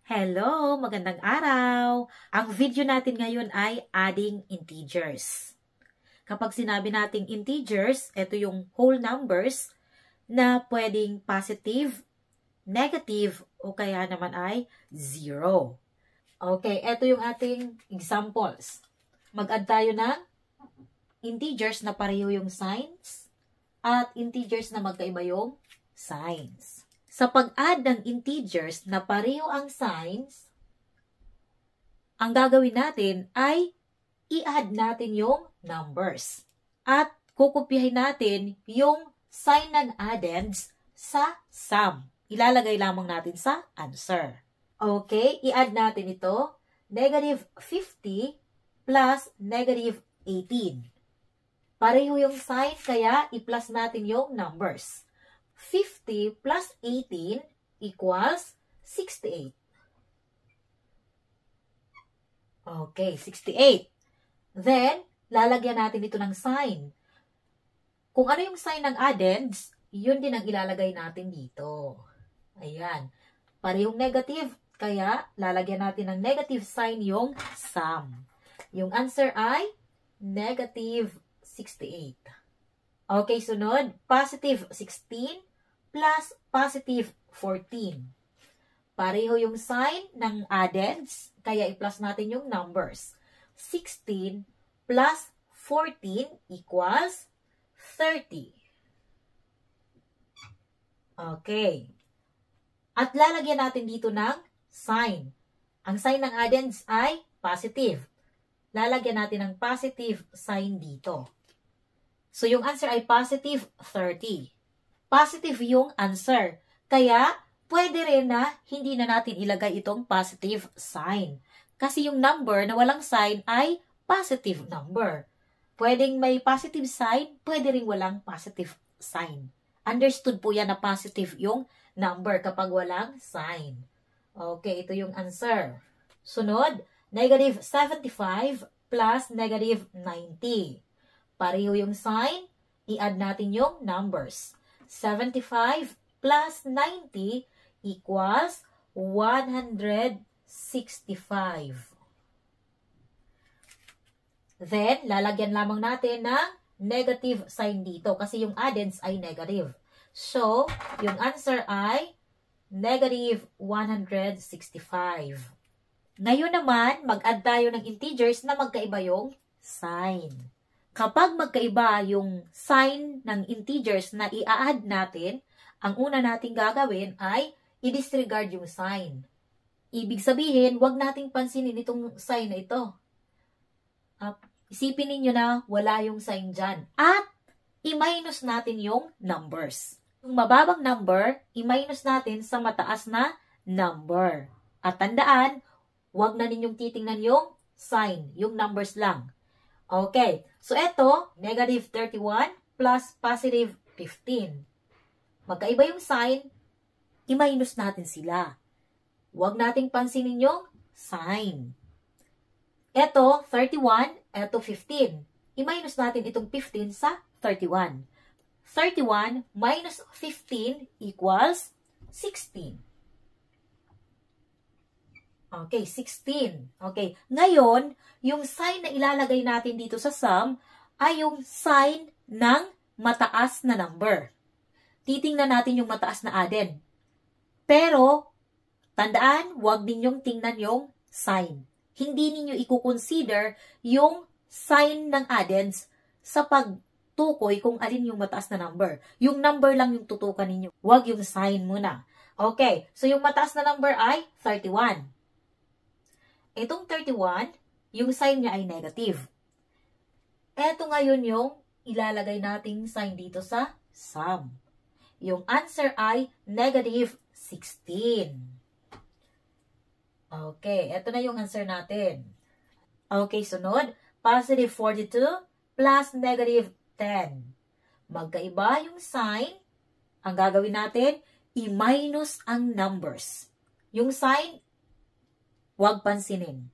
Hello! Magandang araw! Ang video natin ngayon ay adding integers. Kapag sinabi nating integers, ito yung whole numbers na pwedeng positive, negative, o kaya naman ay zero. Okay, ito yung ating examples. Mag-add tayo ng integers na pareho yung signs at integers na magkaiba yung signs. Sa pag-add ng integers na pareho ang signs, ang gagawin natin ay i-add natin yung numbers. At kukopyahin natin yung sign ng addends sa sum. Ilalagay lamang natin sa answer. Okay, i-add natin ito. Negative 50 plus negative 18. Pareho yung sign, kaya i-plus natin yung numbers. 50 plus 18 equals 68. Okay, 68. Then, lalagyan natin ito ng sign. Kung ano yung sign ng addends, yun din ang ilalagay natin dito. Ayan. Parehong negative, kaya lalagyan natin ng negative sign yung sum. Yung answer ay negative 68. Okay, sunod, positive 16 plus positive 14. Pareho yung sign ng addends, kaya i-plus natin yung numbers. 16 plus 14 equals 30. Okay. At lalagyan natin dito ng sign. Ang sign ng addends ay positive. Lalagyan natin ng positive sign dito. So, yung answer ay positive 30. Positive yung answer. Kaya, pwede rin na hindi na natin ilagay itong positive sign. Kasi yung number na walang sign ay positive number. Pwedeng may positive sign, pwede rin walang positive sign. Understood po yan na positive yung number kapag walang sign. Okay, ito yung answer. Sunod, negative 75 plus negative 90. Pareho yung sign, i-add natin yung numbers. 75 plus 90 equals 165. Then, lalagyan lamang natin ng negative sign dito kasi yung addends ay negative. So, yung answer ay negative 165. Ngayon naman, mag-add tayo ng integers na magkaiba yung sign. Kapag magkaiba yung sign ng integers na i-add natin, ang una nating gagawin ay i-disregard yung sign. Ibig sabihin, huwag nating pansinin itong sign na ito. Isipin ninyo na wala yung sign dyan. At i-minus natin yung numbers. Yung mababang number, i-minus natin sa mataas na number. At tandaan, huwag na ninyong titingnan yung sign, yung numbers lang. Okay, so ito, negative 31 plus positive 15. Magkaiba yung sign, i-minus natin sila. Huwag nating pansinin yung sign. Ito, 31, ito 15. I-minus natin itong 15 sa 31. 31 minus 15 equals 16. Okay, 16. Okay, ngayon, yung sign na ilalagay natin dito sa sum ay yung sign ng mataas na number. Titingnan natin yung mataas na addend. Pero, tandaan, huwag ninyong tingnan yung sign. Hindi ninyo i-consider yung sign ng addends sa pagtukoy kung alin yung mataas na number. Yung number lang yung tutukan ninyo. Huwag yung sign muna. Okay, so yung mataas na number ay 31. Itong 31, yung sign niya ay negative. Ito ngayon yung ilalagay nating sign dito sa sum. Yung answer ay negative 16. Okay, ito na yung answer natin. Okay, sunod, positive 42 plus negative 10. Magkaiba yung sign. Ang gagawin natin, i-minus ang numbers. Yung sign, huwag pansinin.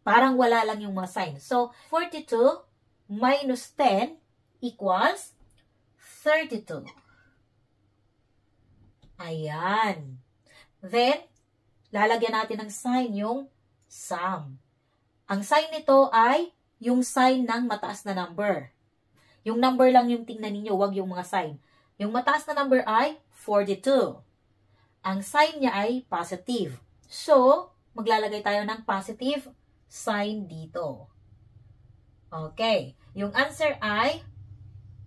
Parang wala lang yung mga sign. So, 42 minus 10 equals 32. Ayan. Then, lalagyan natin ng sign yung sum. Ang sign nito ay yung sign ng mataas na number. Yung number lang yung tingnan ninyo, wag yung mga sign. Yung mataas na number ay 42. Ang sign niya ay positive. So, maglalagay tayo ng positive sign dito. Okay. Yung answer ay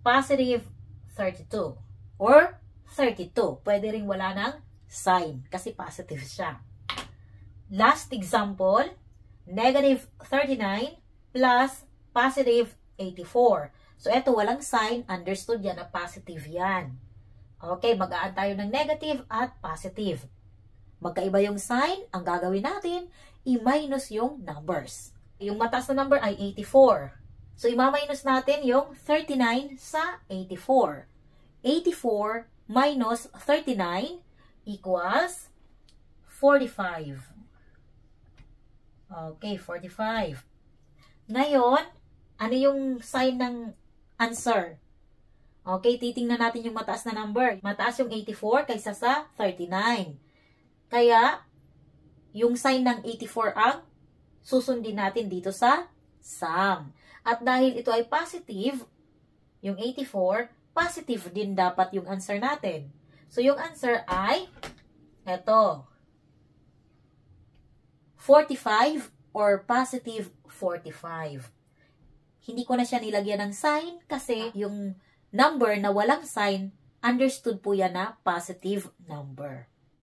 positive 32 or 32. Pwede rin wala ng sign kasi positive siya. Last example, negative 39 plus positive 84. So, eto walang sign, understood yan na positive yan. Okay, mag-a-add tayo ng negative at positive. Magkaiba yung sign, ang gagawin natin, i-minus yung numbers. Yung mataas na number ay 84. So, i-minus natin yung 39 sa 84. 84 minus 39 equals 45. Okay, 45. Ngayon, ano yung sign ng answer? Okay, titingnan natin yung mataas na number. Mataas yung 84 kaysa sa 39. Kaya, yung sign ng 84 ang susundin natin dito sa sum. At dahil ito ay positive, yung 84, positive din dapat yung answer natin. So, yung answer ay, eto, 45 or positive 45. Hindi ko na siya nilagyan ng sign kasi yung number na walang sign, understood po yan na positive number.